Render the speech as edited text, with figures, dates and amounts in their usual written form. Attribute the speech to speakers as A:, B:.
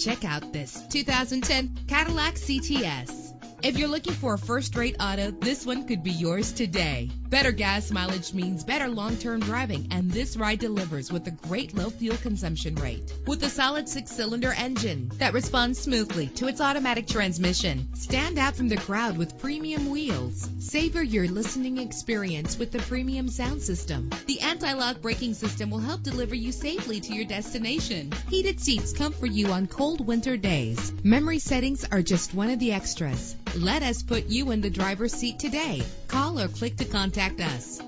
A: Check out this 2010 Cadillac CTS. If you're looking for a first-rate auto, this one could be yours today. Better gas mileage means better long-term driving, and this ride delivers with a great low fuel consumption rate. With a solid 6-cylinder engine that responds smoothly to its automatic transmission, stand out from the crowd with premium wheels. Savor your listening experience with the premium sound system. The anti-lock braking system will help deliver you safely to your destination. Heated seats comfort you on cold winter days. Memory settings are just one of the extras. Let us put you in the driver's seat today. Call or click to contact us.